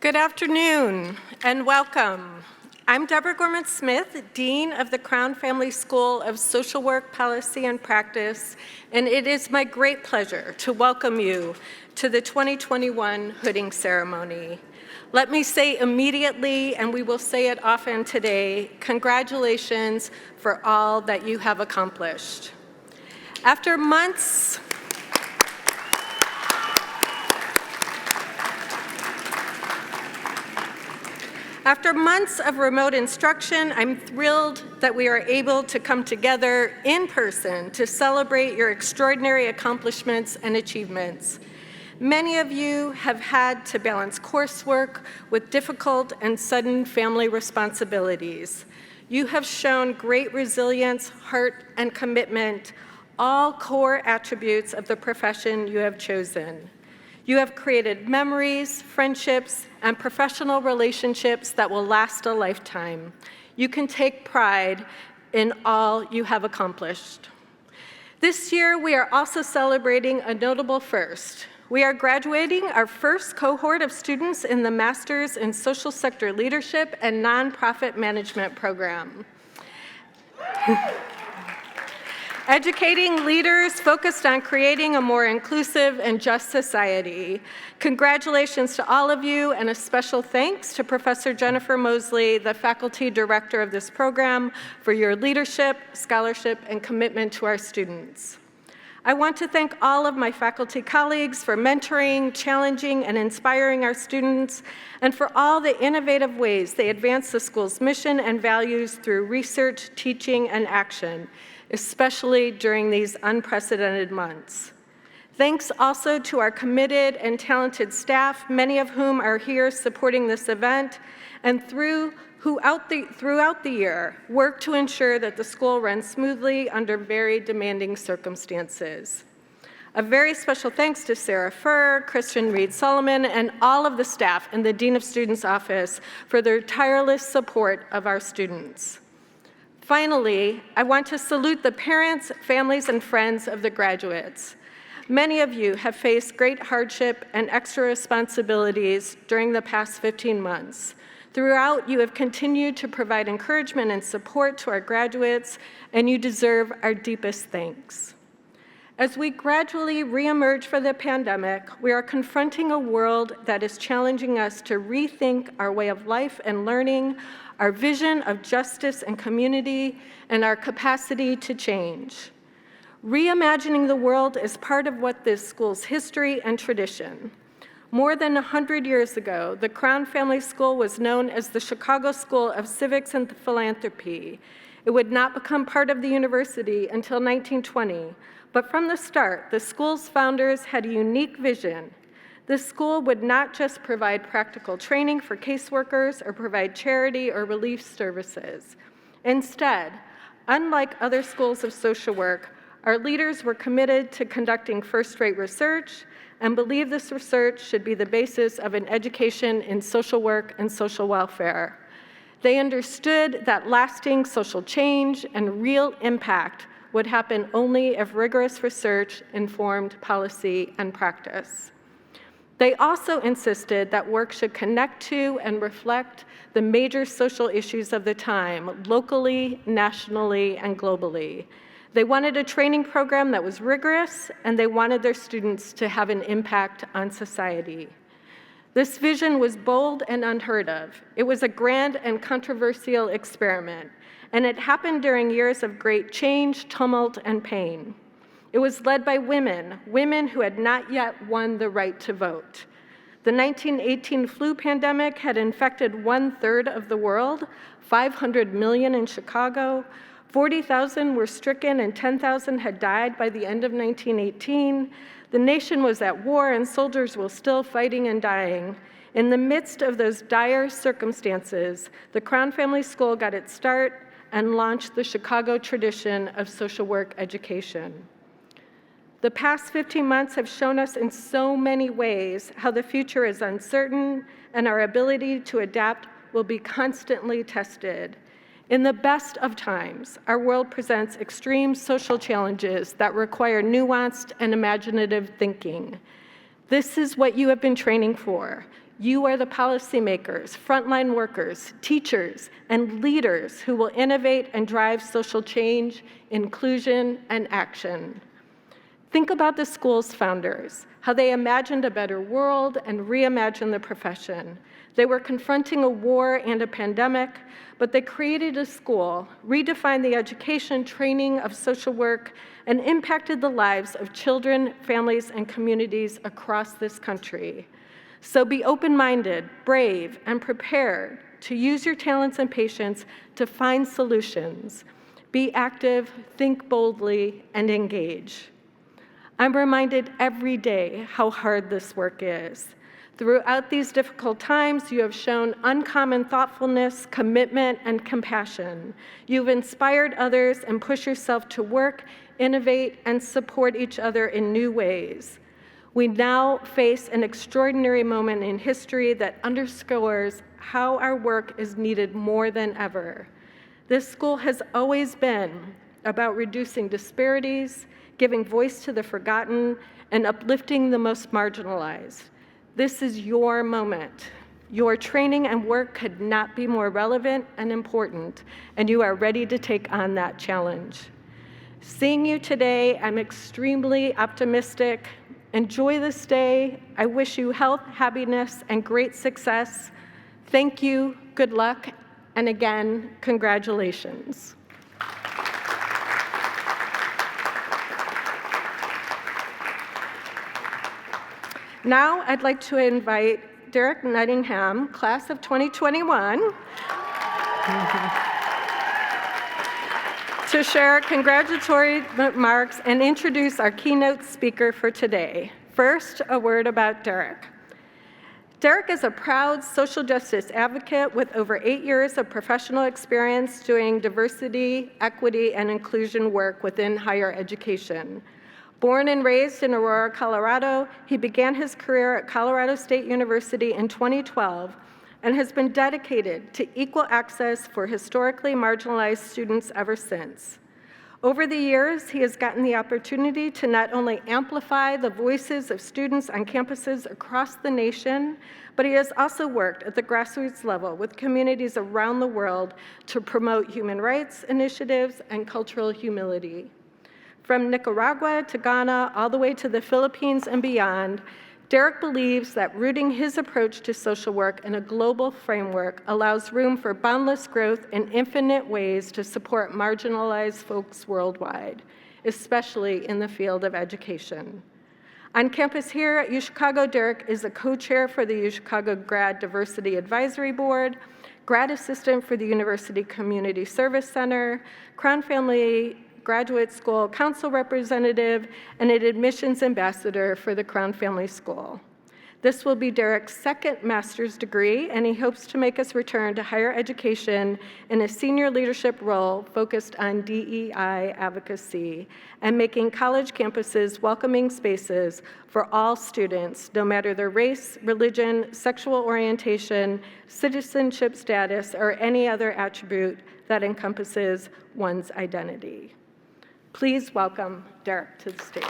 Good afternoon and welcome. I'm Deborah Gorman-Smith, Dean of the Crown Family School of Social Work, Policy, and Practice, and it is my great pleasure to welcome you to the 2021 hooding ceremony. Let me say immediately, and we will say it often today, congratulations for all that you have accomplished. After months of remote instruction, I'm thrilled that we are able to come together in person to celebrate your extraordinary accomplishments and achievements. Many of you have had to balance coursework with difficult and sudden family responsibilities. You have shown great resilience, heart, and commitment, all core attributes of the profession you have chosen. You have created memories, friendships, and professional relationships that will last a lifetime. You can take pride in all you have accomplished. This year, we are also celebrating a notable first. We are graduating our first cohort of students in the Masters in Social Sector Leadership and Nonprofit Management program. Educating leaders focused on creating a more inclusive and just society. Congratulations to all of you, and a special thanks to Professor Jennifer Mosley, the faculty director of this program, for your leadership, scholarship, and commitment to our students. I want to thank all of my faculty colleagues for mentoring, challenging, and inspiring our students, and for all the innovative ways they advance the school's mission and values through research, teaching, and action, especially during these unprecedented months. Thanks also to our committed and talented staff, many of whom are here supporting this event, and throughout the year, work to ensure that the school runs smoothly under very demanding circumstances. A very special thanks to Sarah Furr, Christian Reed-Solomon, and all of the staff in the Dean of Students office for their tireless support of our students. Finally, I want to salute the parents, families, and friends of the graduates. Many of you have faced great hardship and extra responsibilities during the past 15 months. Throughout, you have continued to provide encouragement and support to our graduates, and you deserve our deepest thanks. As we gradually reemerge from the pandemic, we are confronting a world that is challenging us to rethink our way of life and learning, our vision of justice and community, and our capacity to change. Reimagining the world is part of what this school's history and tradition. More than 100 years ago, the Crown Family School was known as the Chicago School of Civics and Philanthropy. It would not become part of the university until 1920, but from the start, the school's founders had a unique vision. The school would not just provide practical training for caseworkers or provide charity or relief services. Instead, unlike other schools of social work, our leaders were committed to conducting first-rate research and believed this research should be the basis of an education in social work and social welfare. They understood that lasting social change and real impact would happen only if rigorous research informed policy and practice. They also insisted that work should connect to and reflect the major social issues of the time, locally, nationally, and globally. They wanted a training program that was rigorous, and they wanted their students to have an impact on society. This vision was bold and unheard of. It was a grand and controversial experiment, and it happened during years of great change, tumult, and pain. It was led by women who had not yet won the right to vote. The 1918 flu pandemic had infected 1/3 of the world, 500 million in Chicago, 40,000 were stricken and 10,000 had died by the end of 1918. The nation was at war and soldiers were still fighting and dying. In the midst of those dire circumstances, the Crown Family School got its start and launched the Chicago tradition of social work education. The past 15 months have shown us in so many ways how the future is uncertain and our ability to adapt will be constantly tested. In the best of times, our world presents extreme social challenges that require nuanced and imaginative thinking. This is what you have been training for. You are the policymakers, frontline workers, teachers, and leaders who will innovate and drive social change, inclusion, and action. Think about the school's founders, how they imagined a better world and reimagined the profession. They were confronting a war and a pandemic, but they created a school, redefined the education, training of social work, and impacted the lives of children, families, and communities across this country. So be open-minded, brave, and prepared to use your talents and patience to find solutions. Be active, think boldly, and engage. I'm reminded every day how hard this work is. Throughout these difficult times, you have shown uncommon thoughtfulness, commitment, and compassion. You've inspired others and pushed yourself to work, innovate, and support each other in new ways. We now face an extraordinary moment in history that underscores how our work is needed more than ever. This school has always been about reducing disparities, giving voice to the forgotten, and uplifting the most marginalized. This is your moment. Your training and work could not be more relevant and important, and you are ready to take on that challenge. Seeing you today, I'm extremely optimistic. Enjoy this day. I wish you health, happiness, and great success. Thank you, good luck, and again, congratulations. Now, I'd like to invite Derek Nuttingham, class of 2021, to share congratulatory remarks and introduce our keynote speaker for today. First, a word about Derek. Derek is a proud social justice advocate with over 8 years of professional experience doing diversity, equity, and inclusion work within higher education. Born and raised in Aurora, Colorado, he began his career at Colorado State University in 2012 and has been dedicated to equal access for historically marginalized students ever since. Over the years, he has gotten the opportunity to not only amplify the voices of students on campuses across the nation, but he has also worked at the grassroots level with communities around the world to promote human rights initiatives and cultural humility. From Nicaragua to Ghana, all the way to the Philippines and beyond, Derek believes that rooting his approach to social work in a global framework allows room for boundless growth in infinite ways to support marginalized folks worldwide, especially in the field of education. On campus here at UChicago, Derek is a co-chair for the UChicago Grad Diversity Advisory Board, grad assistant for the University Community Service Center, Crown Family Graduate School Council representative, and an admissions ambassador for the Crown Family School. This will be Derek's second master's degree, and he hopes to make his return to higher education in a senior leadership role focused on DEI advocacy and making college campuses welcoming spaces for all students, no matter their race, religion, sexual orientation, citizenship status, or any other attribute that encompasses one's identity. Please welcome Derek to the stage.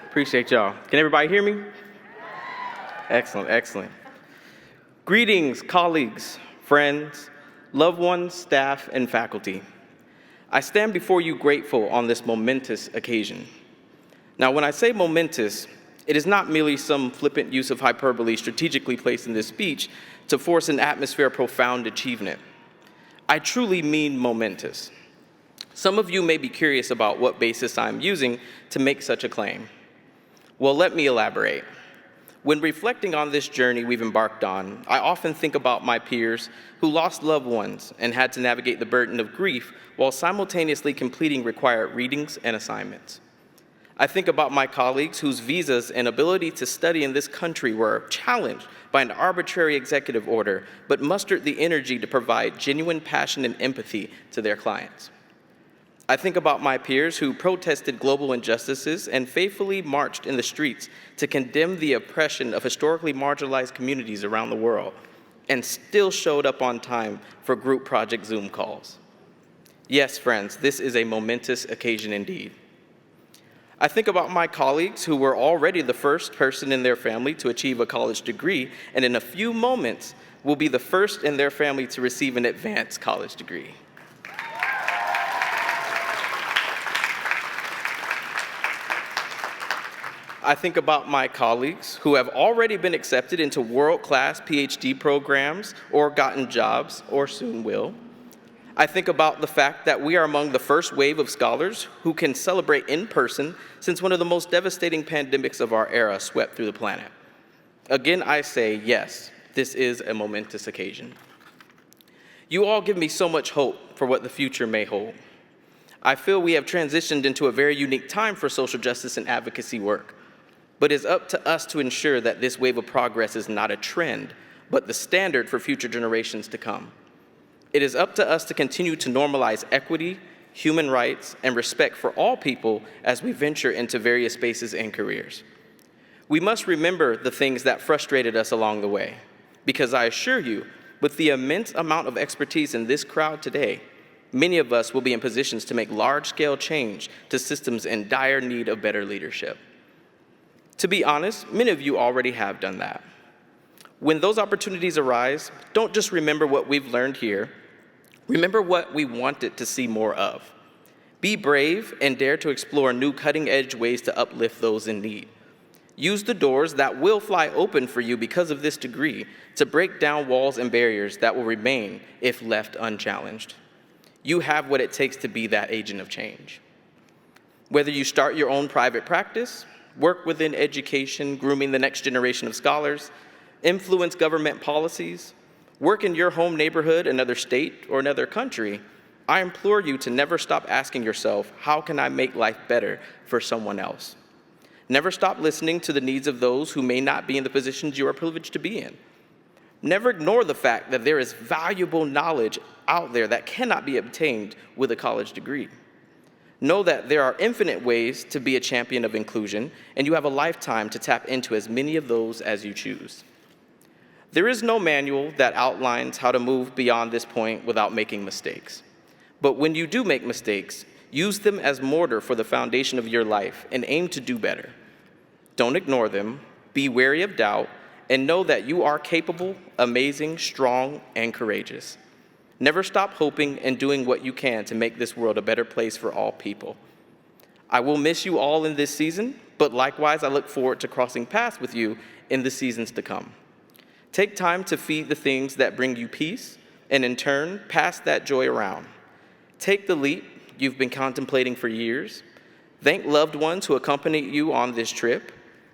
Appreciate y'all. Can everybody hear me? Excellent, excellent. Greetings, colleagues, friends, loved ones, staff, and faculty. I stand before you grateful on this momentous occasion. Now, when I say momentous, it is not merely some flippant use of hyperbole strategically placed in this speech to force an atmosphere of profound achievement. I truly mean momentous. Some of you may be curious about what basis I'm using to make such a claim. Well, let me elaborate. When reflecting on this journey we've embarked on, I often think about my peers who lost loved ones and had to navigate the burden of grief while simultaneously completing required readings and assignments. I think about my colleagues whose visas and ability to study in this country were challenged by an arbitrary executive order, but mustered the energy to provide genuine passion and empathy to their clients. I think about my peers who protested global injustices and faithfully marched in the streets to condemn the oppression of historically marginalized communities around the world, and still showed up on time for group project Zoom calls. Yes, friends, this is a momentous occasion indeed. I think about my colleagues who were already the first person in their family to achieve a college degree, and in a few moments will be the first in their family to receive an advanced college degree. I think about my colleagues who have already been accepted into world-class PhD programs or gotten jobs or soon will. I think about the fact that we are among the first wave of scholars who can celebrate in person since one of the most devastating pandemics of our era swept through the planet. Again, I say yes, this is a momentous occasion. You all give me so much hope for what the future may hold. I feel we have transitioned into a very unique time for social justice and advocacy work, but it's up to us to ensure that this wave of progress is not a trend, but the standard for future generations to come. It is up to us to continue to normalize equity, human rights, and respect for all people as we venture into various spaces and careers. We must remember the things that frustrated us along the way, because I assure you, with the immense amount of expertise in this crowd today, many of us will be in positions to make large-scale change to systems in dire need of better leadership. To be honest, many of you already have done that. When those opportunities arise, don't just remember what we've learned here, remember what we wanted to see more of. Be brave and dare to explore new cutting-edge ways to uplift those in need. Use the doors that will fly open for you because of this degree to break down walls and barriers that will remain if left unchallenged. You have what it takes to be that agent of change. Whether you start your own private practice, work within education, grooming the next generation of scholars, influence government policies, work in your home neighborhood, another state, or another country, I implore you to never stop asking yourself, how can I make life better for someone else? Never stop listening to the needs of those who may not be in the positions you are privileged to be in. Never ignore the fact that there is valuable knowledge out there that cannot be obtained with a college degree. Know that there are infinite ways to be a champion of inclusion, and you have a lifetime to tap into as many of those as you choose. There is no manual that outlines how to move beyond this point without making mistakes. But when you do make mistakes, use them as mortar for the foundation of your life and aim to do better. Don't ignore them, be wary of doubt, and know that you are capable, amazing, strong, and courageous. Never stop hoping and doing what you can to make this world a better place for all people. I will miss you all in this season, but likewise, I look forward to crossing paths with you in the seasons to come. Take time to feed the things that bring you peace, and in turn, pass that joy around. Take the leap you've been contemplating for years. Thank loved ones who accompanied you on this trip,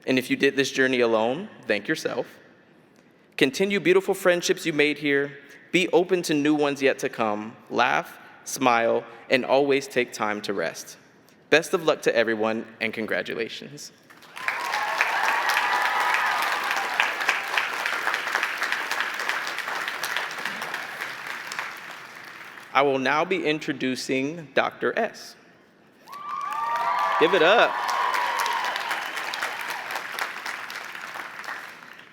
and if you did this journey alone, thank yourself. Continue beautiful friendships you made here. Be open to new ones yet to come. Laugh, smile, and always take time to rest. Best of luck to everyone, and congratulations. I will now be introducing Dr. S. Give it up.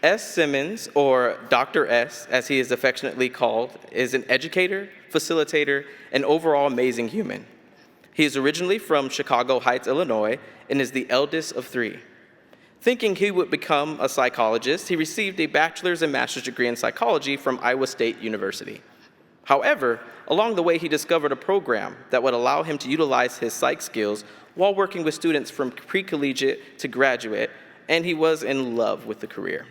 S. Simmons, or Dr. S, as he is affectionately called, is an educator, facilitator, and overall amazing human. He is originally from Chicago Heights, Illinois, and is the eldest of 3. Thinking he would become a psychologist, he received a bachelor's and master's degree in psychology from Iowa State University. However, along the way, he discovered a program that would allow him to utilize his psych skills while working with students from pre-collegiate to graduate, and he was in love with the career.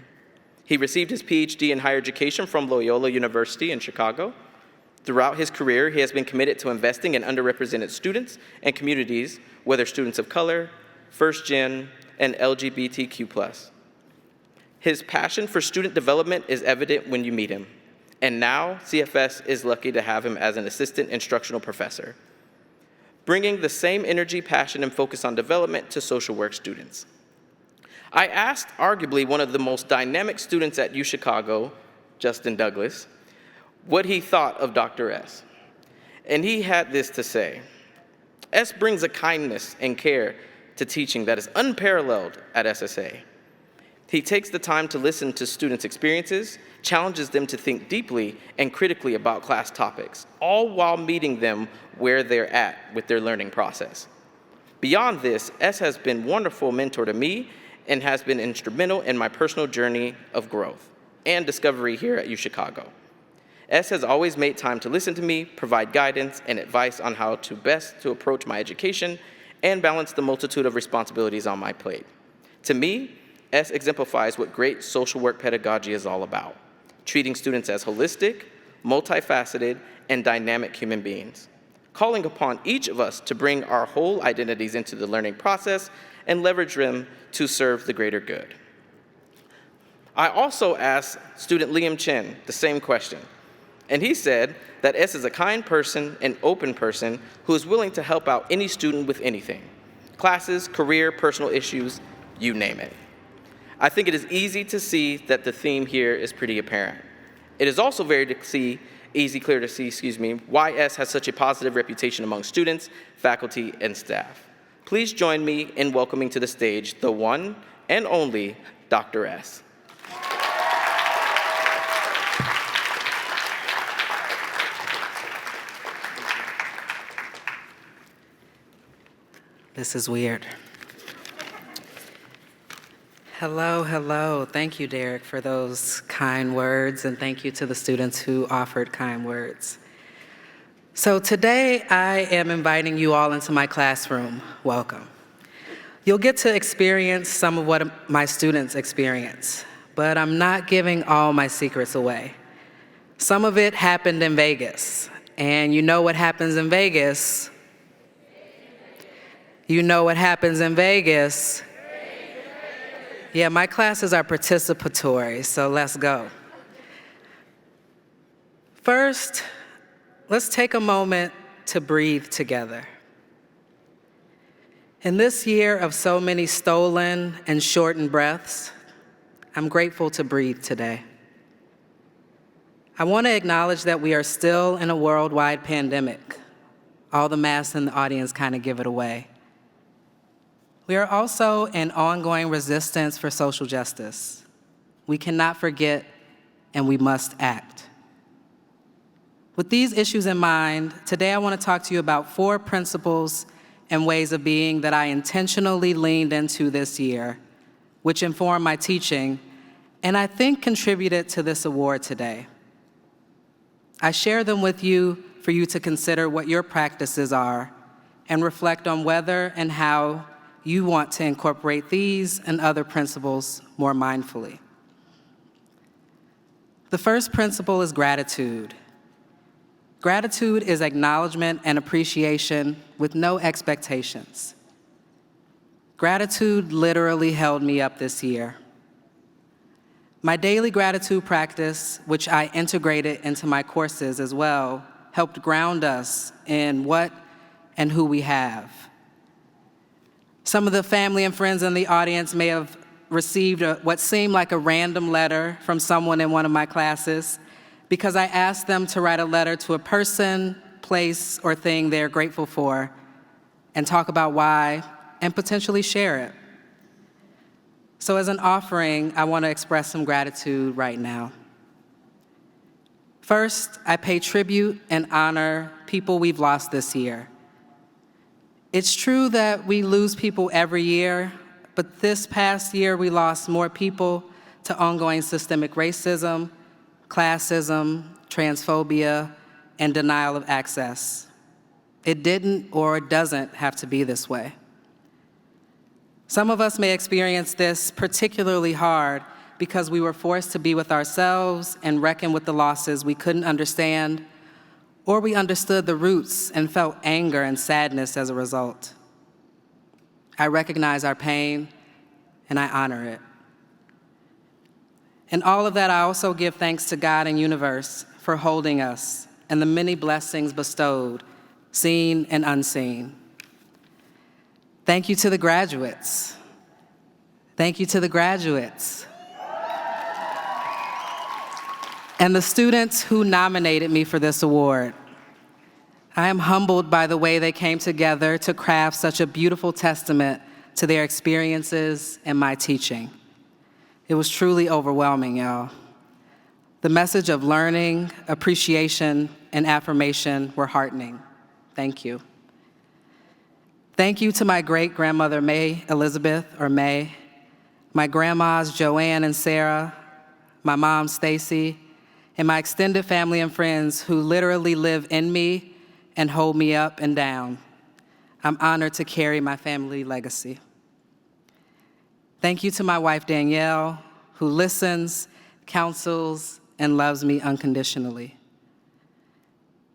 He received his PhD in higher education from Loyola University in Chicago. Throughout his career, he has been committed to investing in underrepresented students and communities, whether students of color, first gen, and LGBTQ+. His passion for student development is evident when you meet him. And now, CFS is lucky to have him as an assistant instructional professor, bringing the same energy, passion, and focus on development to social work students. I asked arguably one of the most dynamic students at UChicago, Justin Douglas, what he thought of Dr. S. And he had this to say: S brings a kindness and care to teaching that is unparalleled at SSA. He takes the time to listen to students' experiences, challenges them to think deeply and critically about class topics, all while meeting them where they're at with their learning process. Beyond this, S has been a wonderful mentor to me and has been instrumental in my personal journey of growth and discovery here at UChicago. S has always made time to listen to me, provide guidance and advice on how to best to approach my education and balance the multitude of responsibilities on my plate. To me, S exemplifies what great social work pedagogy is all about, treating students as holistic, multifaceted, and dynamic human beings, calling upon each of us to bring our whole identities into the learning process and leverage them to serve the greater good. I also asked student Liam Chen the same question, and he said that S is a kind person and open person who is willing to help out any student with anything, classes, career, personal issues, you name it. I think it is easy to see that the theme here is pretty apparent. It is also clear to see, why S has such a positive reputation among students, faculty, and staff. Please join me in welcoming to the stage the one and only Dr. S. This is weird. Hello, hello. Thank you, Derek, for those kind words, and thank you to the students who offered kind words. So today, I am inviting you all into my classroom. Welcome. You'll get to experience some of what my students experience, but I'm not giving all my secrets away. Some of it happened in Vegas, and you know what happens in Vegas. You know what happens in Vegas. Yeah, my classes are participatory, so let's go. First, let's take a moment to breathe together. In this year of so many stolen and shortened breaths, I'm grateful to breathe today. I want to acknowledge that we are still in a worldwide pandemic. All the masks in the audience kind of give it away. We are also in ongoing resistance for social justice. We cannot forget, and we must act. With these issues in mind, today I want to talk to you about 4 principles and ways of being that I intentionally leaned into this year, which inform my teaching, and I think contributed to this award today. I share them with you for you to consider what your practices are and reflect on whether and how you want to incorporate these and other principles more mindfully. The first principle is gratitude. Gratitude is acknowledgement and appreciation with no expectations. Gratitude literally held me up this year. My daily gratitude practice, which I integrated into my courses as well, helped ground us in what and who we have. Some of the family and friends in the audience may have received what seemed like a random letter from someone in one of my classes because I asked them to write a letter to a person, place, or thing they're grateful for and talk about why and potentially share it. So as an offering, I want to express some gratitude right now. First, I pay tribute and honor people we've lost this year. It's true that we lose people every year, but this past year we lost more people to ongoing systemic racism, classism, transphobia, and denial of access. It didn't or doesn't have to be this way. Some of us may experience this particularly hard because we were forced to be with ourselves and reckon with the losses we couldn't understand, or we understood the roots and felt anger and sadness as a result. I recognize our pain, and I honor it. In all of that, I also give thanks to God and universe for holding us and the many blessings bestowed, seen and unseen. Thank you to the graduates. Thank you to the graduates. And the students who nominated me for this award. I am humbled by the way they came together to craft such a beautiful testament to their experiences and my teaching. It was truly overwhelming, y'all. The message of learning, appreciation, and affirmation were heartening. Thank you. Thank you to my great-grandmother, May Elizabeth, or May, my grandmas, Joanne and Sarah, my mom, Stacy, and my extended family and friends who literally live in me and hold me up and down. I'm honored to carry my family legacy. Thank you to my wife, Danielle, who listens, counsels, and loves me unconditionally.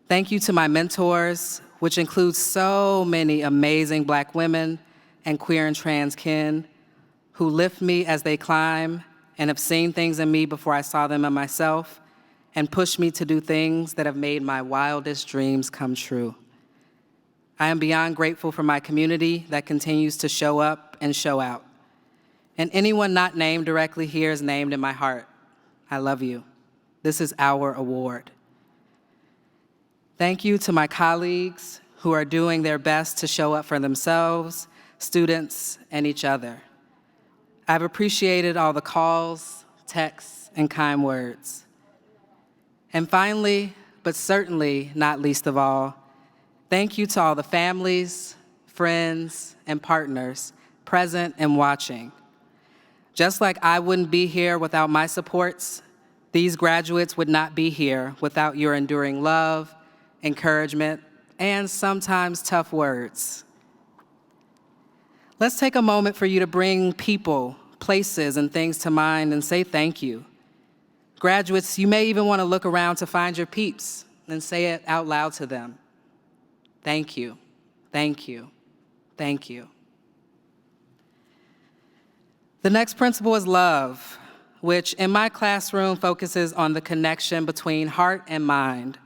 Thank you to my mentors, which includes so many amazing Black women and queer and trans kin who lift me as they climb and have seen things in me before I saw them in myself and push me to do things that have made my wildest dreams come true. I am beyond grateful for my community that continues to show up and show out. And anyone not named directly here is named in my heart. I love you. This is our award. Thank you to my colleagues who are doing their best to show up for themselves, students, and each other. I've appreciated all the calls, texts, and kind words. And finally, but certainly not least of all, thank you to all the families, friends, and partners present and watching. Just like I wouldn't be here without my supports, these graduates would not be here without your enduring love, encouragement, and sometimes tough words. Let's take a moment for you to bring people, places, and things to mind and say thank you. Graduates, you may even want to look around to find your peeps and say it out loud to them. Thank you, thank you, thank you. The next principle is love, which in my classroom focuses on the connection between heart and mind.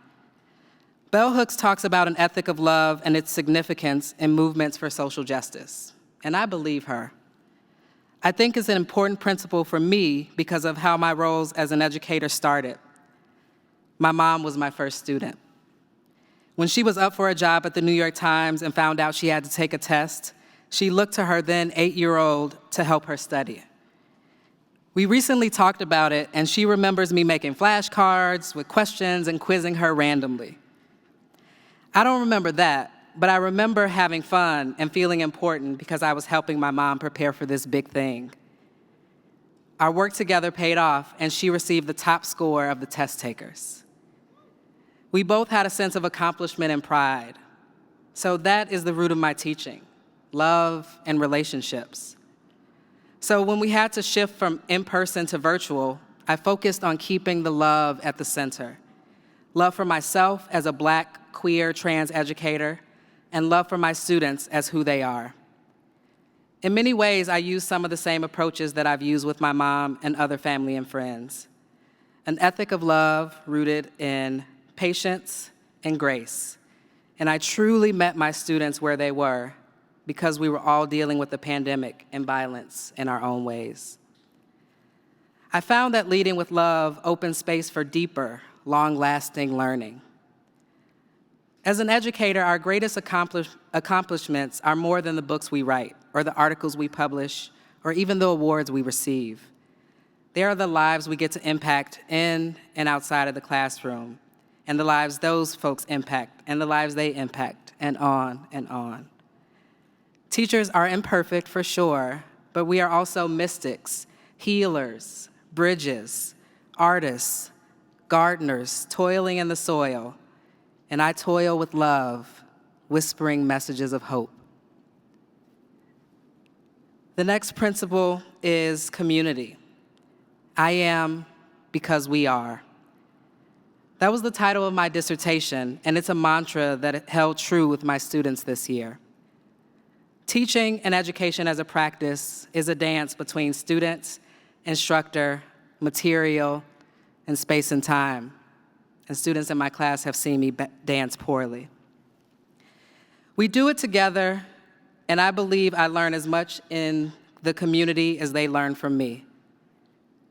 Bell Hooks talks about an ethic of love and its significance in movements for social justice, and I believe her. I think it's an important principle for me because of how my roles as an educator started. My mom was my first student. When she was up for a job at the New York Times and found out she had to take a test, she looked to her then 8-year-old to help her study. We recently talked about it, and she remembers me making flashcards with questions and quizzing her randomly. I don't remember that, but I remember having fun and feeling important because I was helping my mom prepare for this big thing. Our work together paid off, and she received the top score of the test takers. We both had a sense of accomplishment and pride. So that is the root of my teaching, love and relationships. So when we had to shift from in-person to virtual, I focused on keeping the love at the center. Love for myself as a Black, queer, trans educator, and love for my students as who they are. In many ways, I use some of the same approaches that I've used with my mom and other family and friends. An ethic of love rooted in patience and grace. And I truly met my students where they were because we were all dealing with the pandemic and violence in our own ways. I found that leading with love opened space for deeper, long-lasting learning. As an educator, our greatest accomplishments are more than the books we write, or the articles we publish, or even the awards we receive. They are the lives we get to impact in and outside of the classroom, and the lives those folks impact, and the lives they impact, and on and on. Teachers are imperfect for sure, but we are also mystics, healers, bridges, artists, gardeners, toiling in the soil, and I toil with love, whispering messages of hope. The next principle is community. I am because we are. That was the title of my dissertation, and it's a mantra that held true with my students this year. Teaching and education as a practice is a dance between students, instructor, material, and space and time. And students in my class have seen me dance poorly. We do it together, and I believe I learn as much in the community as they learn from me.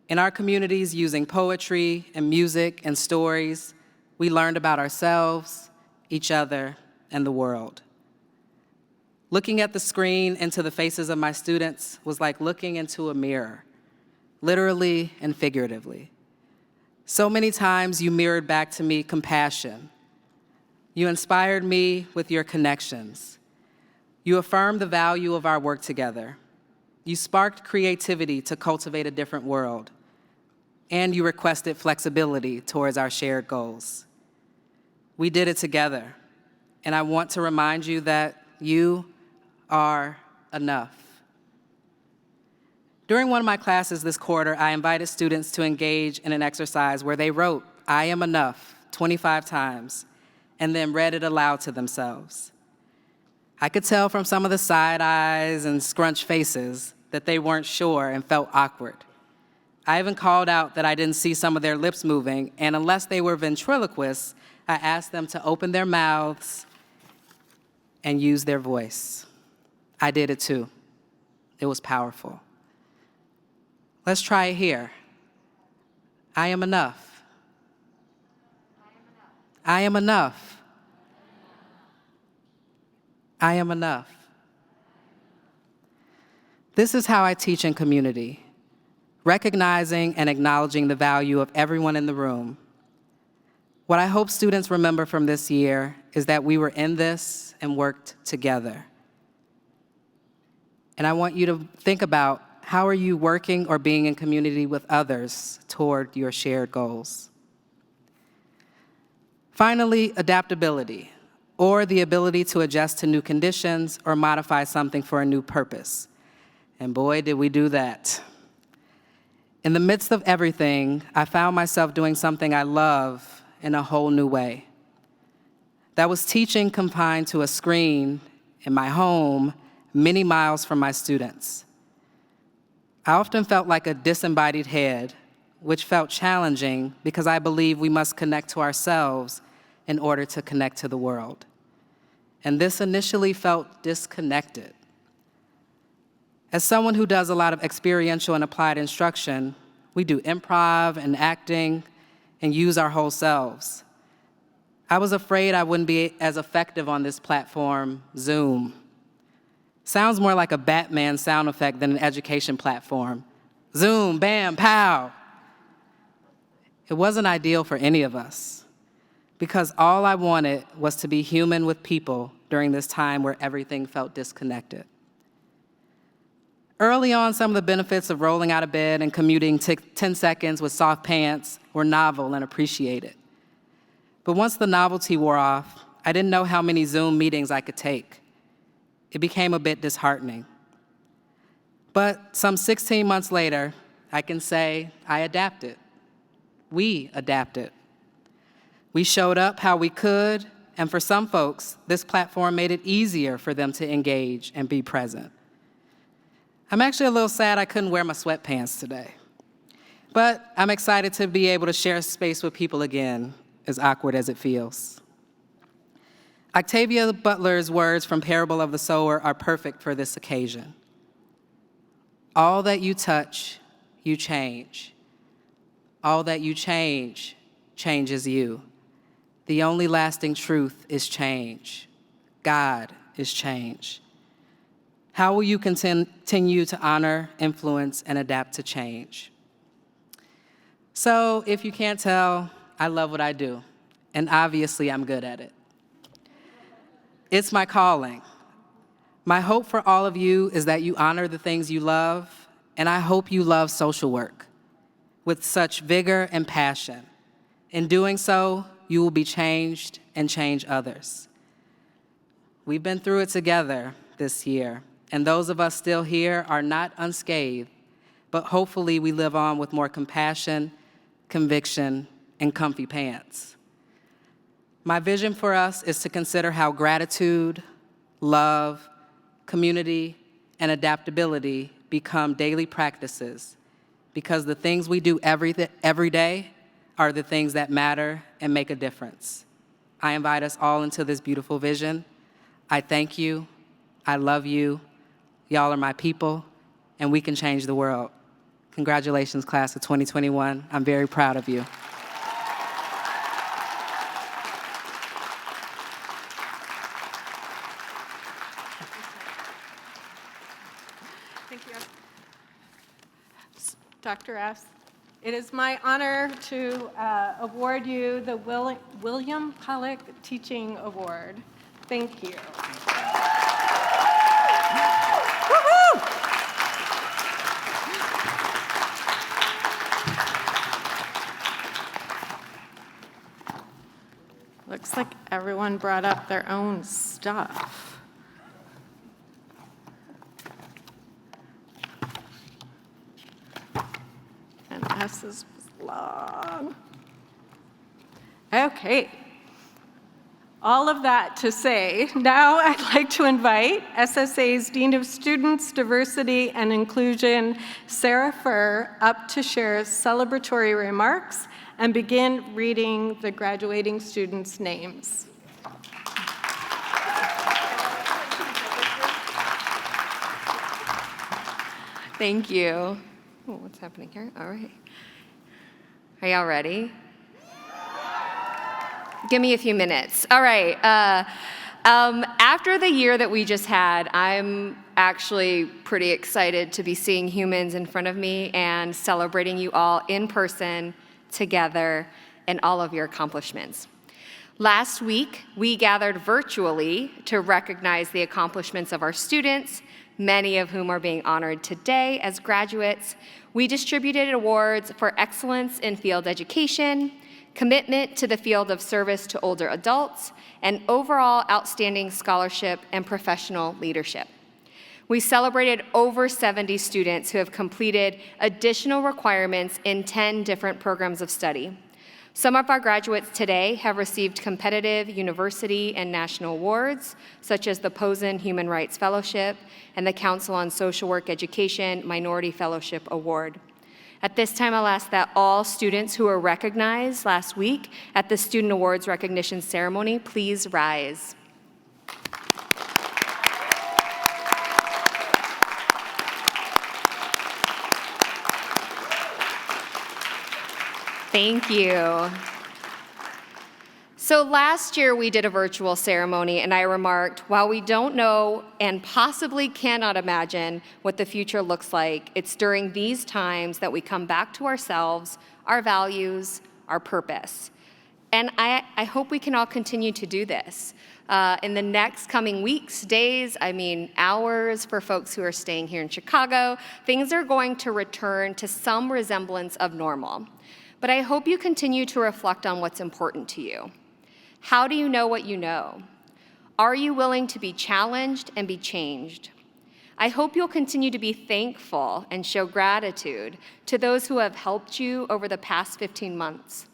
In our communities, using poetry and music and stories, we learned about ourselves, each other, and the world. Looking at the screen into the faces of my students was like looking into a mirror. literally and figuratively. So many times you mirrored back to me compassion. You inspired me with your connections. You affirmed the value of our work together. You sparked creativity to cultivate a different world. And you requested flexibility towards our shared goals. We did it together, and I want to remind you that you are enough. During one of my classes this quarter, I invited students to engage in an exercise where they wrote, "I am enough," 25 times, and then read it aloud to themselves. I could tell from some of the side eyes and scrunched faces that they weren't sure and felt awkward. I even called out that I didn't see some of their lips moving, and unless they were ventriloquists, I asked them to open their mouths and use their voice. I did it too. It was powerful. Let's try it here. I am enough. I am enough. I am enough. This is how I teach in community, recognizing and acknowledging the value of everyone in the room. What I hope students remember from this year is that we were in this and worked together. And I want you to think about, how are you working or being in community with others toward your shared goals? Finally, adaptability, or the ability to adjust to new conditions or modify something for a new purpose. And boy, did we do that. In the midst of everything, I found myself doing something I love in a whole new way. That was teaching confined to a screen in my home, many miles from my students. I often felt like a disembodied head, which felt challenging because I believe we must connect to ourselves in order to connect to the world. And this initially felt disconnected. As someone who does a lot of experiential and applied instruction, we do improv and acting and use our whole selves. I was afraid I wouldn't be as effective on this platform, Zoom. Sounds more like a Batman sound effect than an education platform. Zoom, bam, pow. It wasn't ideal for any of us because all I wanted was to be human with people during this time where everything felt disconnected. Early on, some of the benefits of rolling out of bed and commuting 10 seconds with soft pants were novel and appreciated. But once the novelty wore off, I didn't know how many Zoom meetings I could take. It became a bit disheartening. But some 16 months later, I can say I adapted. We adapted. We showed up how we could, and for some folks, this platform made it easier for them to engage and be present. I'm actually a little sad I couldn't wear my sweatpants today. But I'm excited to be able to share space with people again, as awkward as it feels. Octavia Butler's words from Parable of the Sower are perfect for this occasion. All that you touch, you change. All that you change, changes you. The only lasting truth is change. God is change. How will you continue to honor, influence, and adapt to change? So, if you can't tell, I love what I do, and obviously I'm good at it. It's my calling. My hope for all of you is that you honor the things you love, and I hope you love social work with such vigor and passion. In doing so, you will be changed and change others. We've been through it together this year, and those of us still here are not unscathed, but hopefully we live on with more compassion, conviction, and comfy pants. My vision for us is to consider how gratitude, love, community, and adaptability become daily practices, because the things we do every day are the things that matter and make a difference. I invite us all into this beautiful vision. I thank you. I love you. Y'all are my people, and we can change the world. Congratulations, class of 2021. I'm very proud of you. Dr. S. It is my honor to award you the William Pollak Teaching Award. Thank you. Woohoo! Looks like everyone brought up their own stuff. And S is long. Okay. All of that to say, now I'd like to invite SSA's Dean of Students, Diversity and Inclusion, Sarah Furr, up to share celebratory remarks and begin reading the graduating students' names. Thank you. Oh, what's happening here? All right. Are y'all ready? Give me a few minutes. All right. After the year that we just had, I'm actually pretty excited to be seeing humans in front of me and celebrating you all in person, together, and all of your accomplishments. Last week, we gathered virtually to recognize the accomplishments of our students, many of whom are being honored today as graduates. We distributed awards for excellence in field education, commitment to the field of service to older adults, and overall outstanding scholarship and professional leadership. We celebrated over 70 students who have completed additional requirements in 10 different programs of study. Some of our graduates today have received competitive university and national awards, such as the Posen Human Rights Fellowship and the Council on Social Work Education Minority Fellowship Award. At this time, I'll ask that all students who were recognized last week at the Student Awards Recognition Ceremony please rise. Thank you. So last year we did a virtual ceremony and I remarked, while we don't know and possibly cannot imagine what the future looks like, it's during these times that we come back to ourselves, our values, our purpose. And I hope we can all continue to do this. In the next coming weeks, days, hours for folks who are staying here in Chicago, things are going to return to some resemblance of normal. But I hope you continue to reflect on what's important to you. How do you know what you know? Are you willing to be challenged and be changed? I hope you'll continue to be thankful and show gratitude to those who have helped you over the past 15 months.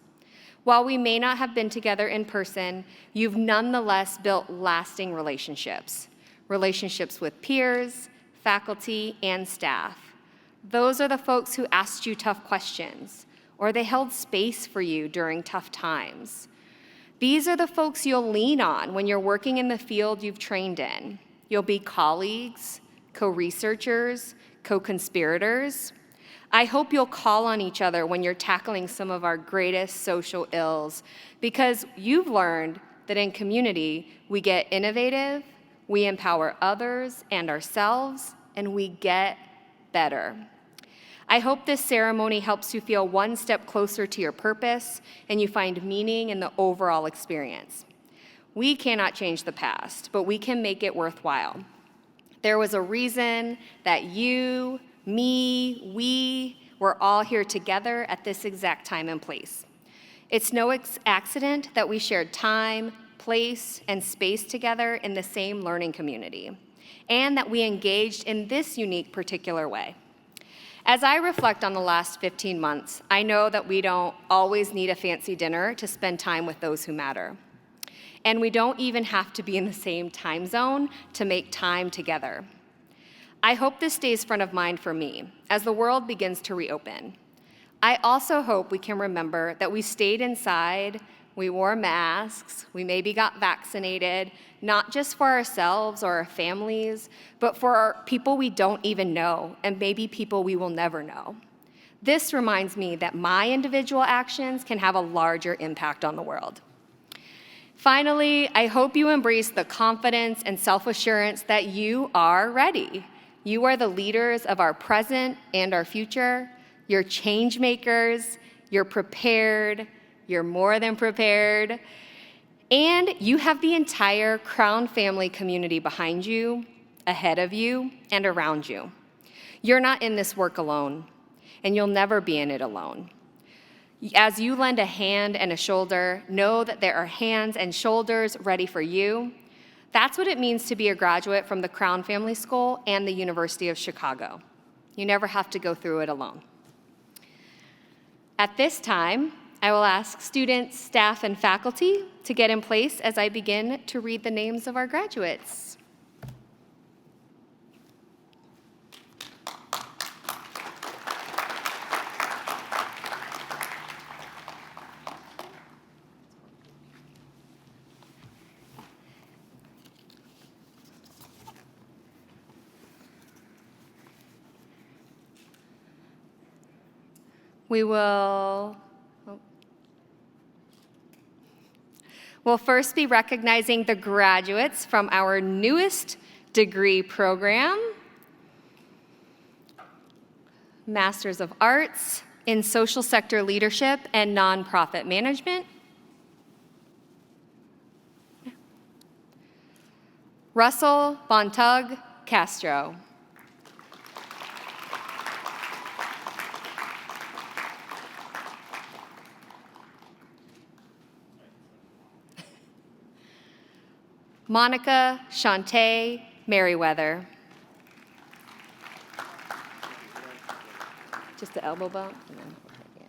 While we may not have been together in person, you've nonetheless built lasting relationships. Relationships with peers, faculty, and staff. Those are the folks who asked you tough questions, or they held space for you during tough times. These are the folks you'll lean on when you're working in the field you've trained in. You'll be colleagues, co-researchers, co-conspirators. I hope you'll call on each other when you're tackling some of our greatest social ills, because you've learned that in community, we get innovative, we empower others and ourselves, and we get better. I hope this ceremony helps you feel one step closer to your purpose and you find meaning in the overall experience. We cannot change the past, but we can make it worthwhile. There was a reason that you, me, we were all here together at this exact time and place. It's no accident that we shared time, place, and space together in the same learning community, and that we engaged in this unique particular way. As I reflect on the last 15 months, I know that we don't always need a fancy dinner to spend time with those who matter. And we don't even have to be in the same time zone to make time together. I hope this stays front of mind for me as the world begins to reopen. I also hope we can remember that we stayed inside, we wore masks, we maybe got vaccinated, not just for ourselves or our families, but for our people we don't even know, and maybe people we will never know. This reminds me that my individual actions can have a larger impact on the world. Finally, I hope you embrace the confidence and self-assurance that you are ready. You are the leaders of our present and our future. you're change makers, you're prepared, you're more than prepared, and you have the entire Crown family community behind you, ahead of you, and around you. You're not in this work alone, and you'll never be in it alone. As you lend a hand and a shoulder, know that there are hands and shoulders ready for you. That's what it means to be a graduate from the Crown Family School and the University of Chicago. You never have to go through it alone. At this time, I will ask students, staff, and faculty to get in place as I begin to read the names of our graduates. We'll first be recognizing the graduates from our newest degree program, Masters of Arts in Social Sector Leadership and Nonprofit Management. Russell Bontug Castro. Monica Shantae Merriweather. Just the elbow bump? No. Okay, yeah.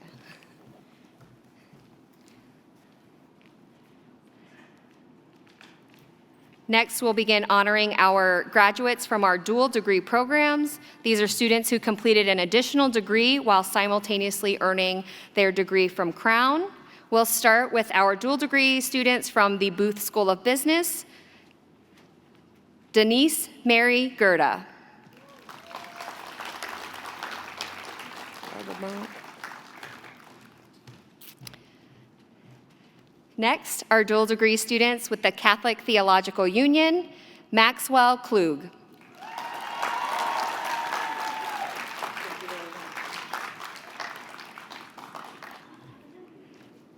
Next, we'll begin honoring our graduates from our dual degree programs. These are students who completed an additional degree while simultaneously earning their degree from Crown. We'll start with our dual degree students from the Booth School of Business. Denise Mary Gerda. Next, our dual degree students with the Catholic Theological Union, Maxwell Klug.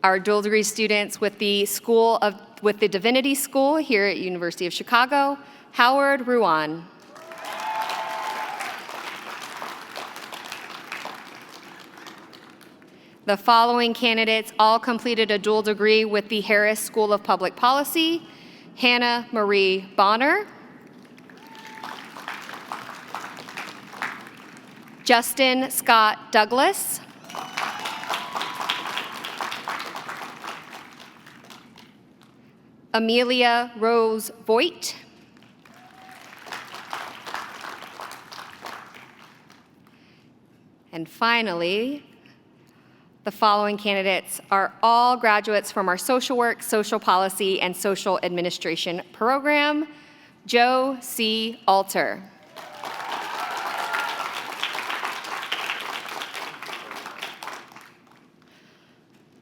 Our dual degree students with the Divinity School here at University of Chicago, Howard Ruan. The following candidates all completed a dual degree with the Harris School of Public Policy: Hannah Marie Bonner, Justin Scott Douglas, Amelia Rose Voigt, and finally, the following candidates are all graduates from our social work, social policy, and social administration program: Joe C. Alter,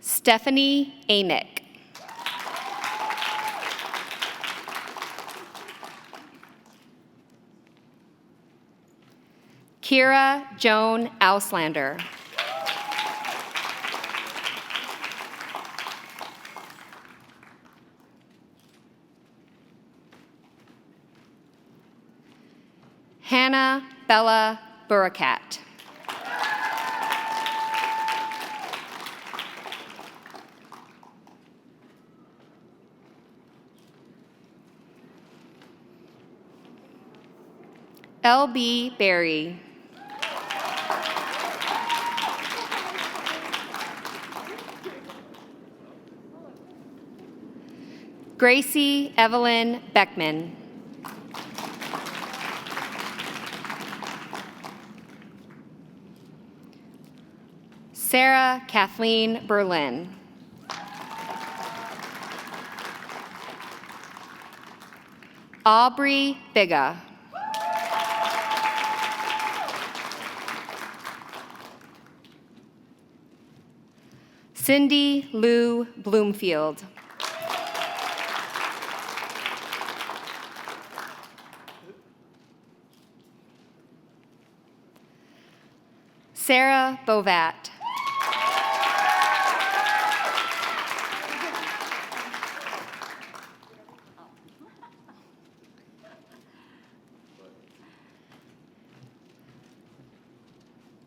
Stephanie Amick, Kira Joan Auslander, Hannah Bella Burakat, L.B. Berry, Gracie Evelyn Beckman, Sarah Kathleen Berlin, Aubrey Biga, Cindy Lou Bloomfield, Sarah Bovat.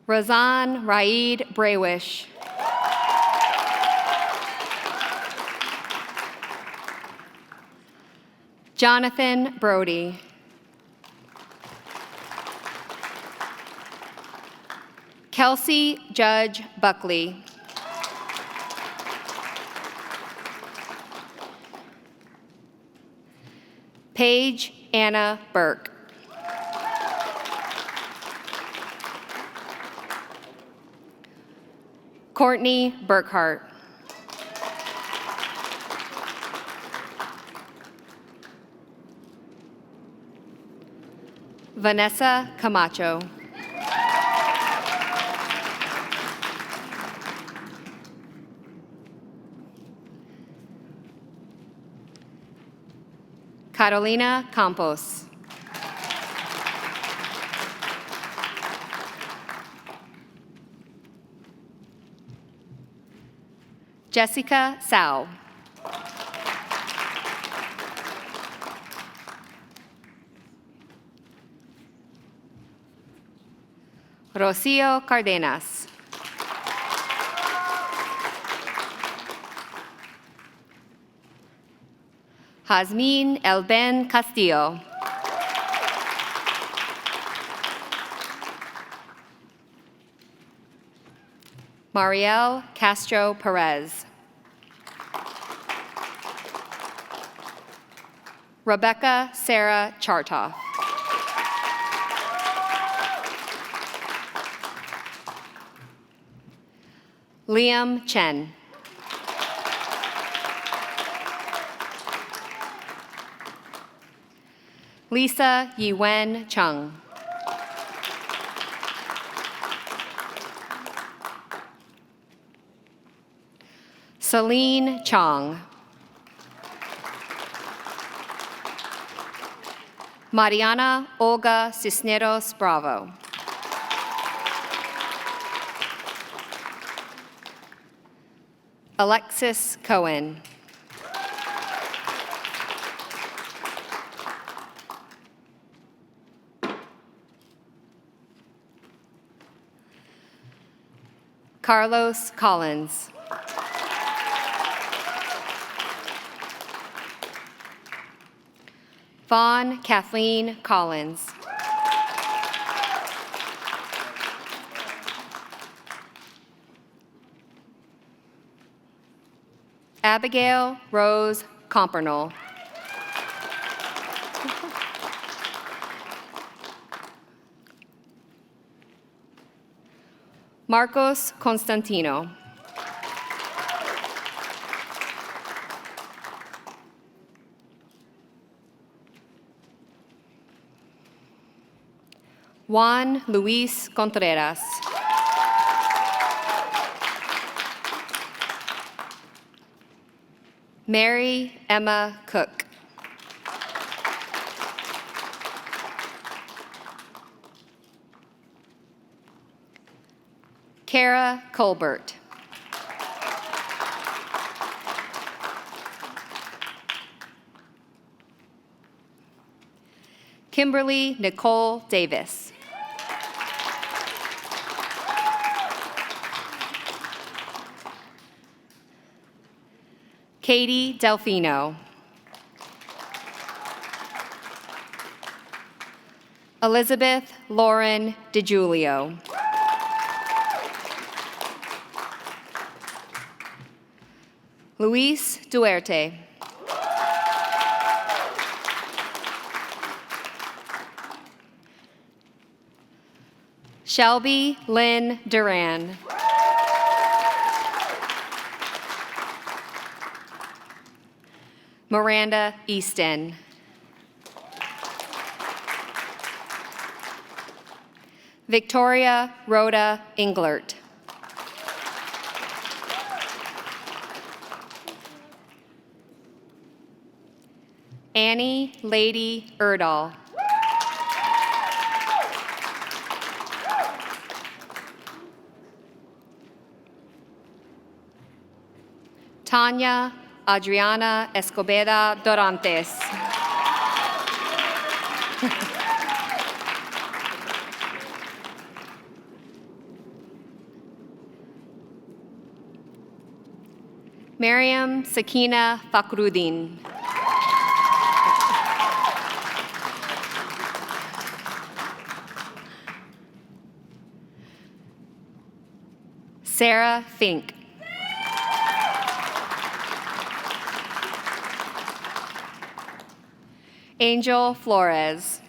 Razan Raid Brawish. Jonathan Brody. Kelsey Judge Buckley. Paige Anna Burke. Courtney Burkhart. Vanessa Camacho. Carolina Campos. Jessica Sao. Rocio Cardenas. Hazmin Elben Castillo. Mariel Castro Perez. Rebecca Sarah Chartoff. Liam Chen. Lisa Yiwen Chung. Celine Chong. Mariana Olga Cisneros Bravo. Alexis Cohen. Carlos Collins. Vaughn Kathleen Collins. Abigail Rose Compernol. Marcos Constantino. Juan Luis Contreras. Mary Emma Cook. Kara Colbert. Kimberly Nicole Davis. Katie Delfino. Elizabeth Lauren DiGiulio. Luis Duerte. Shelby Lynn Duran. Miranda Easton. Victoria Rhoda Englert. Annie Lady Erdahl. Tanya Adriana Escobedo Dorantes. Mariam Sakina Fakhruddin. Sarah Fink. Angel Flores.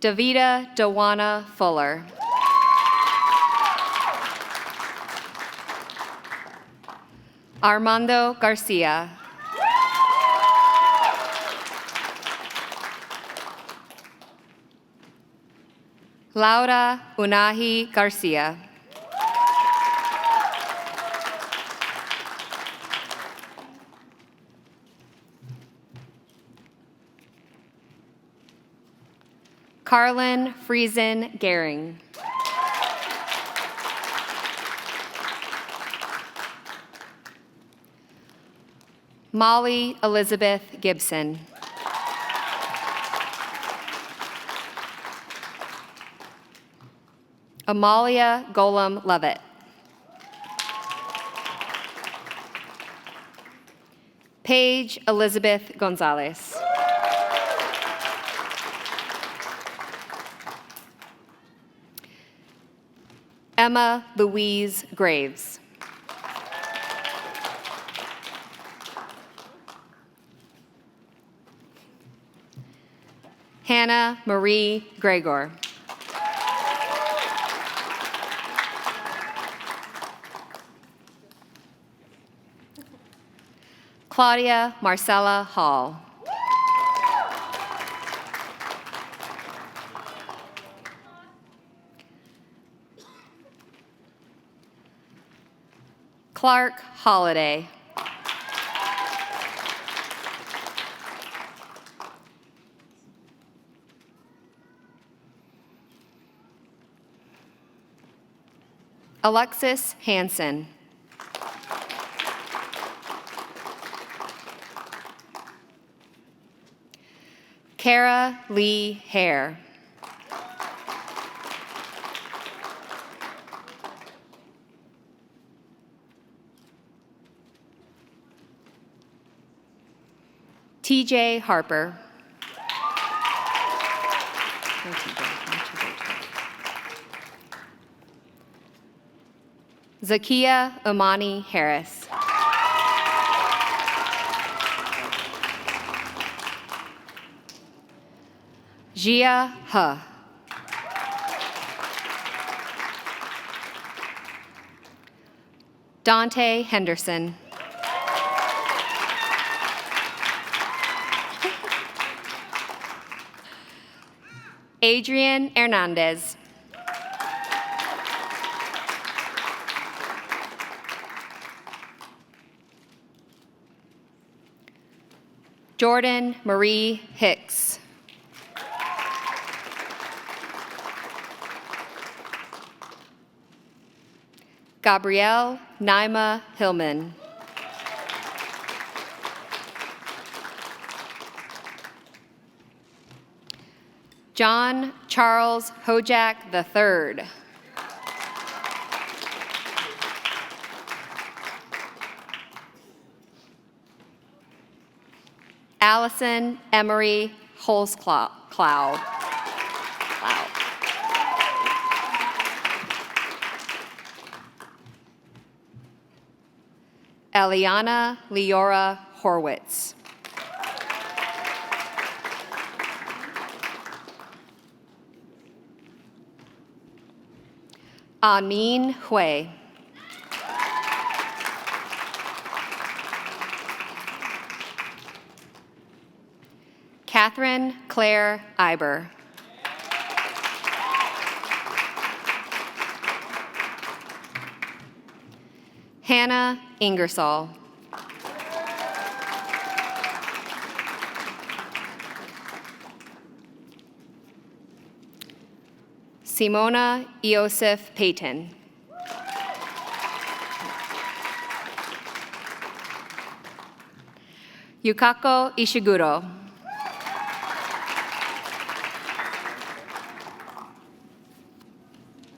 Davida Dawana Fuller. Armando Garcia. Laura Unahi Garcia. Carlin Friesen Gehring. Molly Elizabeth Gibson. Amalia Golem Levitt. Paige Elizabeth Gonzalez. Emma Louise Graves. Hannah Marie Gregor. Claudia Marcella Hall. Clark Holiday. Alexis Hansen. Kara Lee Hare. TJ Harper. Zakia Imani Harris. Jia He. Dante Henderson. Adrian Hernandez. Jordan Marie Hicks. Gabrielle Naima Hillman. John Charles Hojak III. Allison Emery Holzclough. Eliana Leora Horwitz. Amin Hui. Catherine Claire Iber. Hannah Ingersoll. Simona Iosif Payton. Yukako Ishiguro.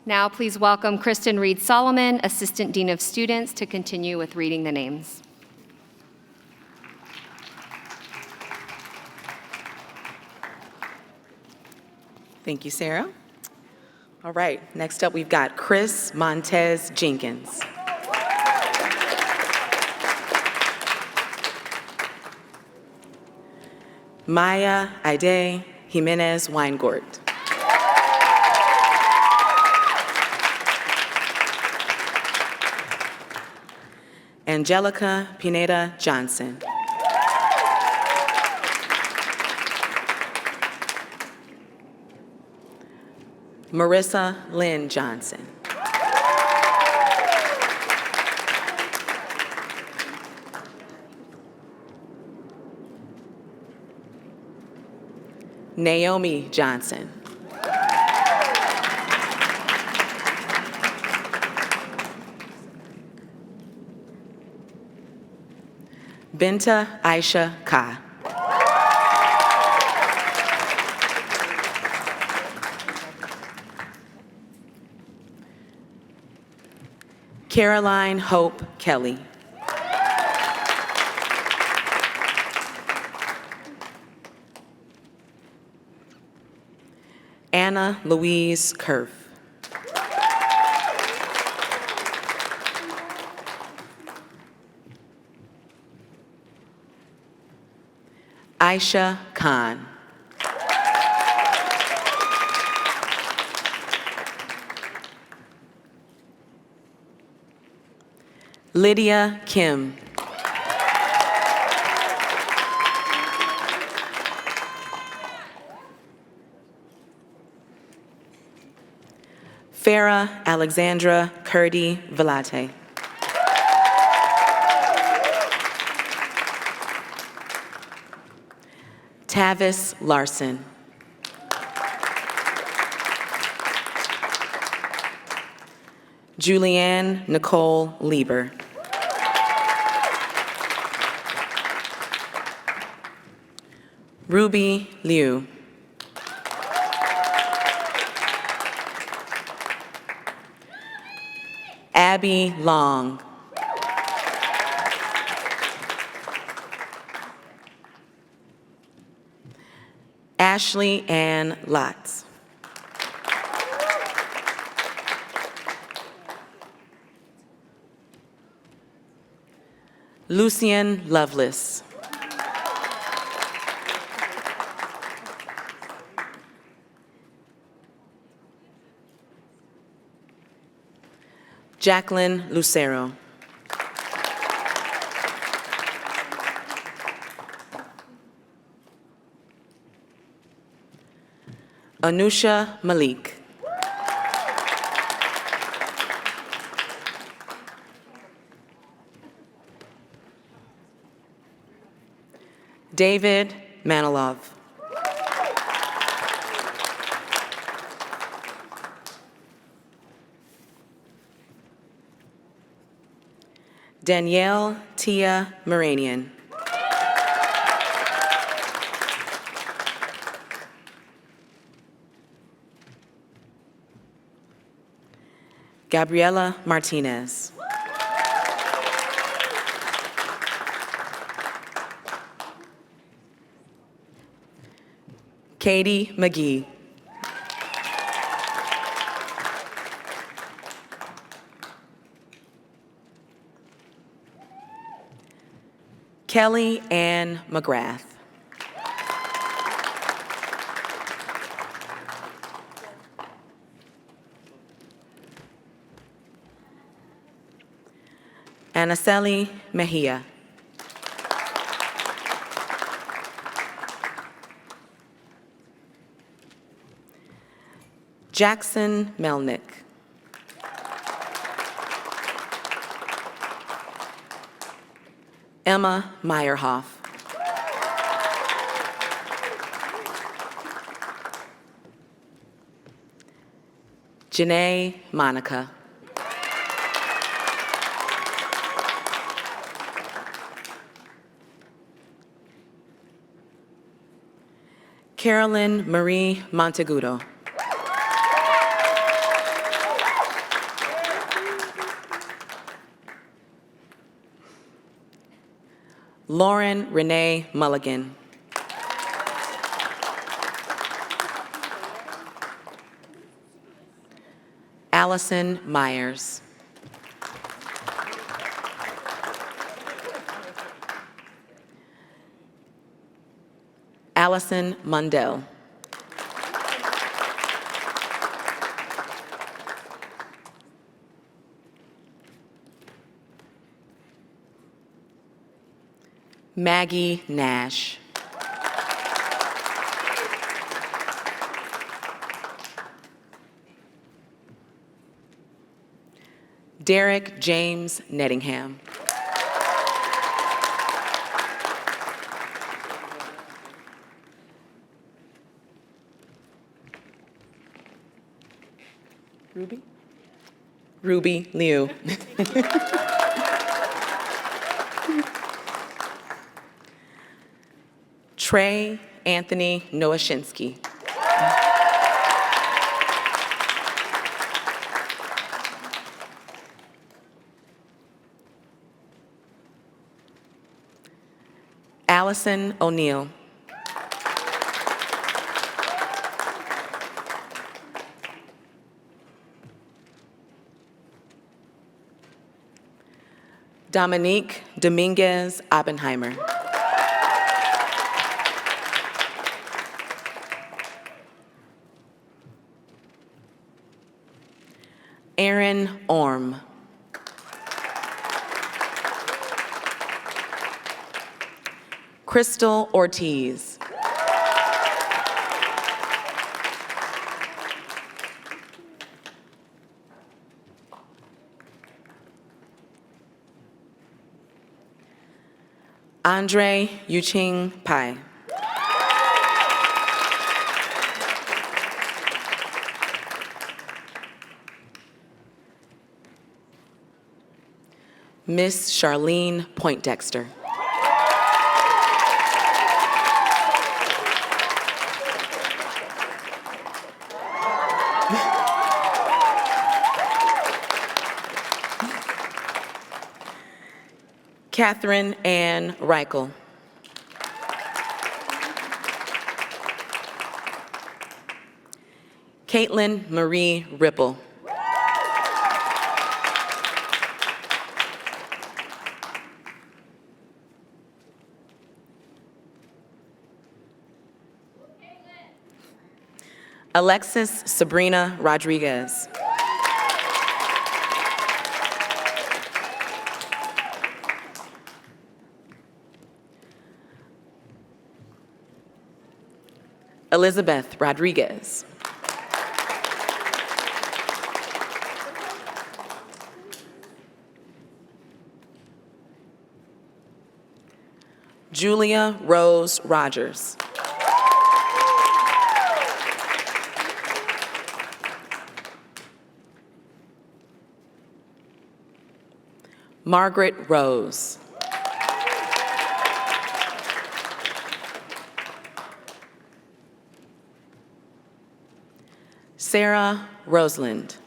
Now please welcome Kristen Reed Solomon, Assistant Dean of Students, to continue with reading the names. Thank you, Sarah. All right, next up we've got Chris Montez Jenkins. Maya Aide Jimenez Weingort. Angelica Pineda Johnson. Marissa Lynn Johnson. Naomi Johnson. Binta Aisha Ka. Caroline Hope Kelly. Anna Louise Kerf. Aisha Khan. Lydia Kim. Farah Alexandra Curdy Velate. Tavis Larson. Julianne Nicole Lieber. Ruby Liu. Abby Long. Ashley Ann Lotz. Lucian Lovelace. Jacqueline Lucero. Anusha Malik. David Manilov. Danielle Tia Moranian. Gabriela Martinez. Katie McGee. Kelly Ann McGrath. Anaceli Mejia. Jackson Melnick. Emma Meyerhoff. Janae Monica. Carolyn Marie Montegudo. Lauren Renee Mulligan. Allison Myers. Allison Mundell. Maggie Nash. Derek James Nettingham. Ruby Liu. Trey Anthony Nowashinsky. Allison O'Neill. Dominique Dominguez Oppenheimer. Aaron Orm. Crystal Ortiz. Andre Yuching Pai. Miss Charlene Poindexter. Catherine Ann Reichel. Caitlin Marie Ripple. Alexis Sabrina Rodriguez. Elizabeth Rodriguez. Julia Rose Rogers. Margaret Rose. Sarah Roseland.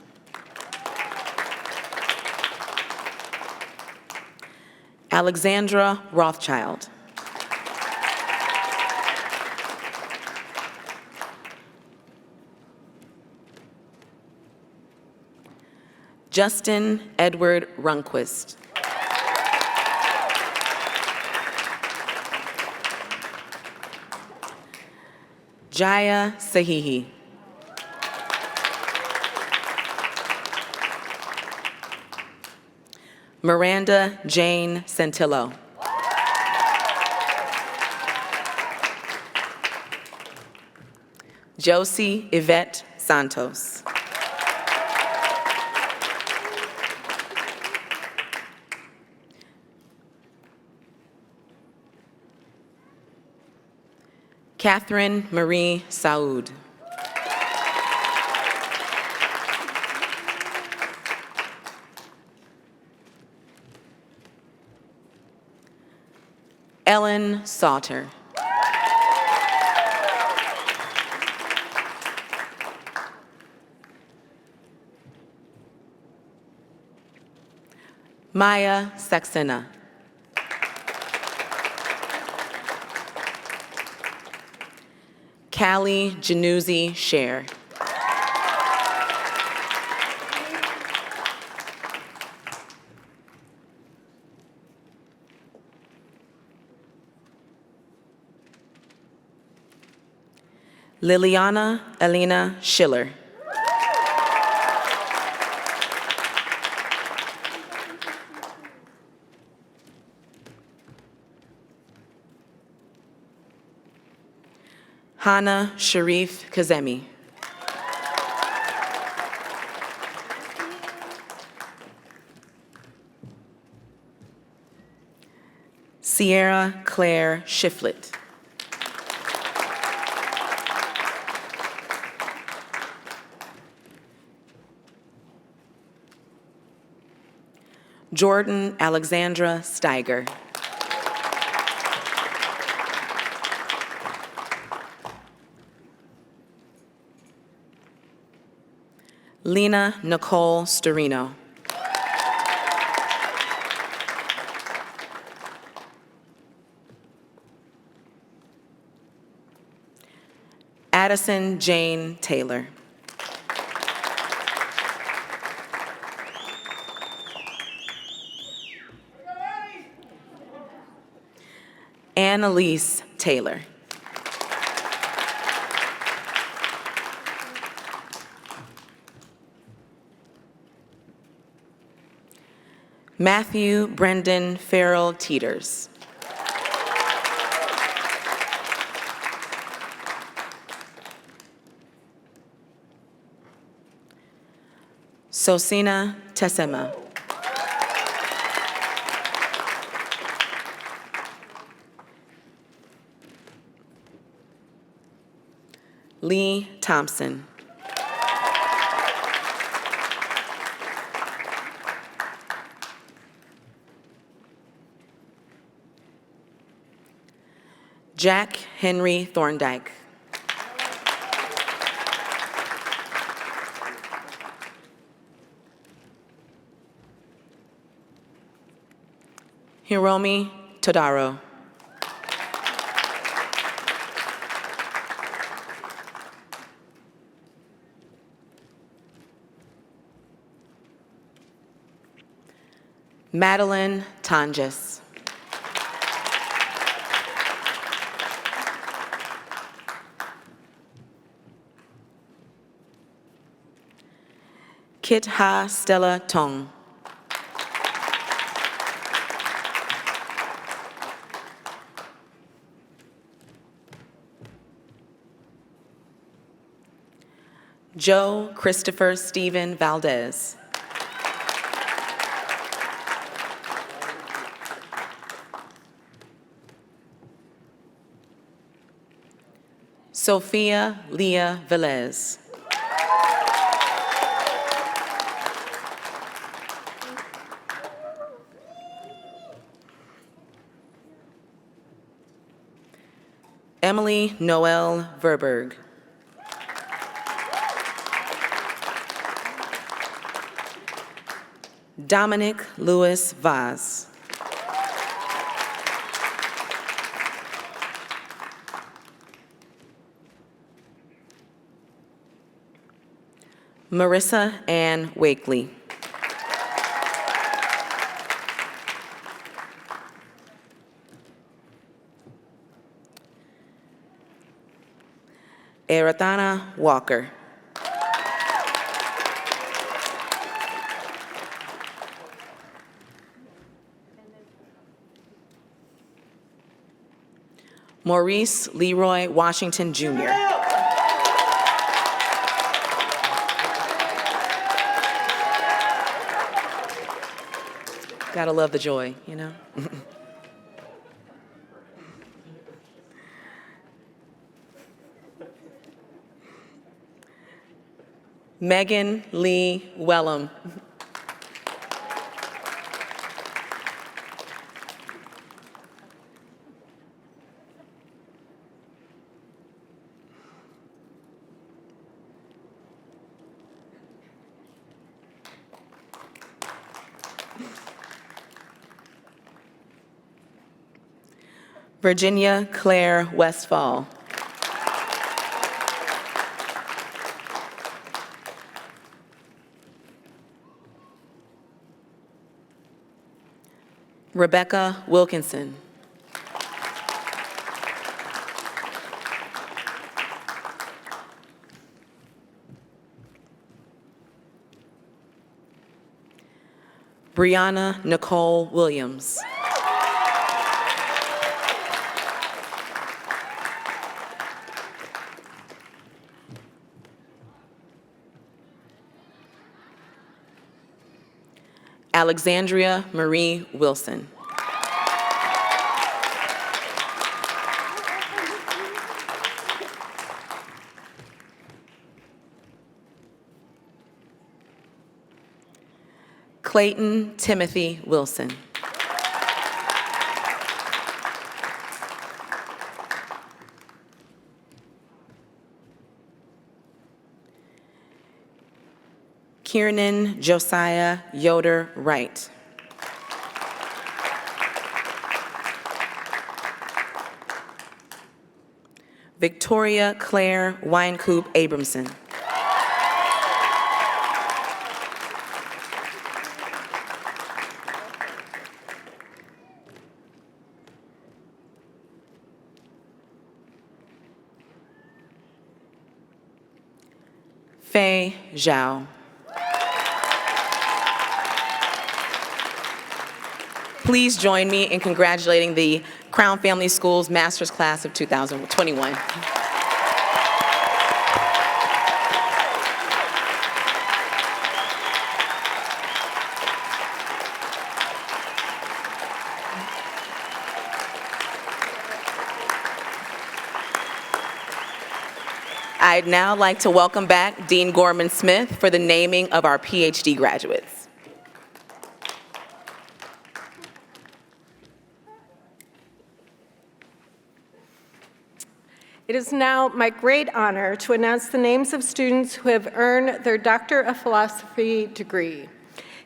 Alexandra Rothschild. Justin Edward Runquist. Jaya Sahihi. Miranda Jane Santillo. Josie Yvette Santos. Catherine Marie Saud. Ellen Sauter. Maya Saxena. Callie Januzzi Scher. Liliana Elena Schiller. Hana Sharif Kazemi. Sierra Claire Shiflett. Jordan Alexandra Steiger. Lena Nicole Storino. Addison Jane Taylor. Annalise Taylor. Matthew Brendan Farrell Teeters. Sosina Tessema. Lee Thompson. Jack Henry Thorndike. Hiromi Todaro. Madeline Tonjes. Kit Ha Stella Tong. Joe Christopher Stephen Valdez. Sophia Leah Velez. Emily Noel Verberg. Dominic Louis Vaz. Marissa Ann Wakely. Eratana Walker. Maurice Leroy Washington, Jr. Gotta love the joy, you know? Megan Lee Wellham. Virginia Claire Westfall. Rebecca Wilkinson. Brianna Nicole Williams. Alexandria Marie Wilson. Clayton Timothy Wilson. Kiernan Josiah Yoder Wright. Victoria Claire Weinkoop Abramson. Fei Zhao. Please join me in congratulating the Crown Family Schools Master's Class of 2021. I'd now like to welcome back Dean Gorman-Smith for the naming of our PhD graduates. It is now my great honor to announce the names of students who have earned their Doctor of Philosophy degree.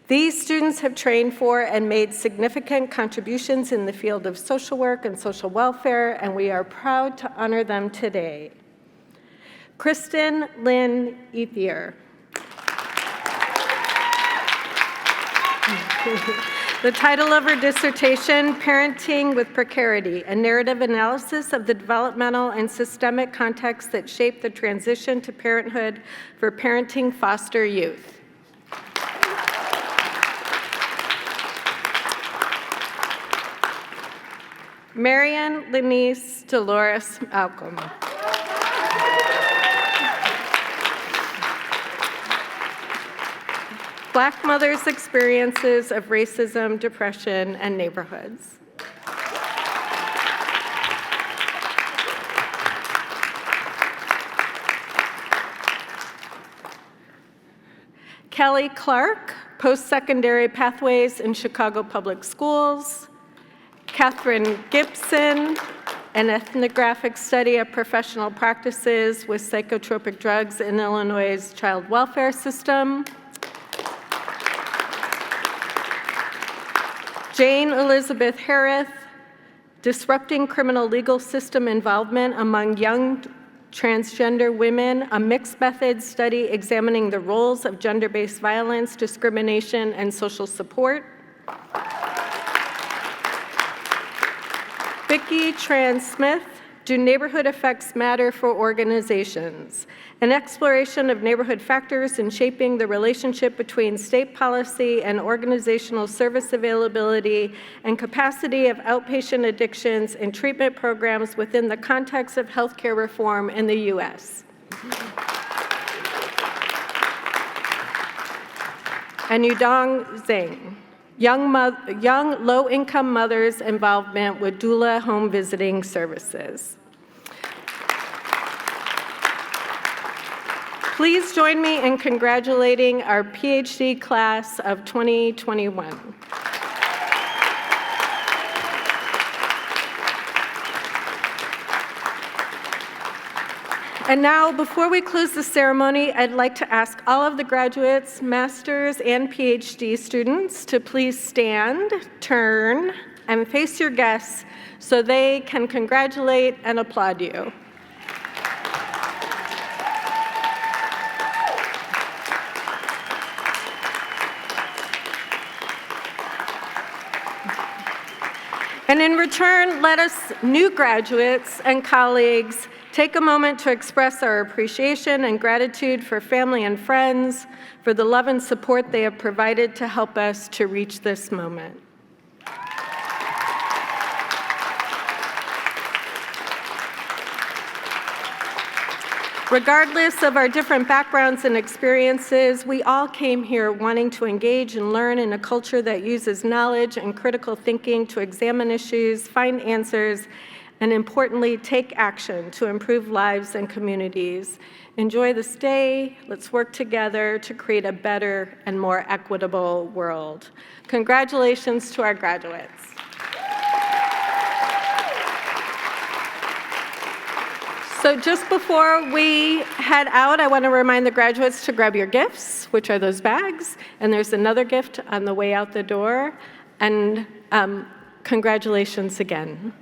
These students have trained for and made significant contributions in the field of social work and social welfare, and we are proud to honor them today. Kristen Lynn Ethier. The title of her dissertation, Parenting with Precarity, a narrative analysis of the developmental and systemic contexts that shape the transition to parenthood for parenting foster youth. Marian Lenice Dolores Malcolm. Black Mothers' Experiences of Racism, Depression, and Neighborhoods. Kelly Clark, Post-Secondary Pathways in Chicago Public Schools. Catherine Gibson, an ethnographic study of professional practices with psychotropic drugs in Illinois' child welfare system. Jane Elizabeth Harris, Disrupting Criminal Legal System Involvement Among Young Transgender Women, a mixed method study examining the roles of gender-based violence, discrimination, and social support. Vicki Tran-Smith, Do Neighborhood Effects Matter for Organizations? An exploration of neighborhood factors in shaping the relationship between state policy and organizational service availability and capacity of outpatient addictions and treatment programs within the context of healthcare reform in the U.S. And Yudong Zhang, young low-income mothers' involvement with doula home visiting services. Please join me in congratulating our PhD class of 2021. And now, before we close the ceremony, I'd like to ask all of the graduates, master's, and PhD students to please stand, turn, and face your guests so they can congratulate and applaud you. And in return, let us, new graduates and colleagues, take a moment to express our appreciation and gratitude for family and friends, for the love and support they have provided to help us to reach this moment. Regardless of our different backgrounds and experiences, we all came here wanting to engage and learn in a culture that uses knowledge and critical thinking to examine issues, find answers, and importantly, take action to improve lives and communities. Enjoy this day. Let's work together to create a better and more equitable world. Congratulations to our graduates. So just before we head out, I want to remind the graduates to grab your gifts, which are those bags, and there's another gift on the way out the door, and congratulations again.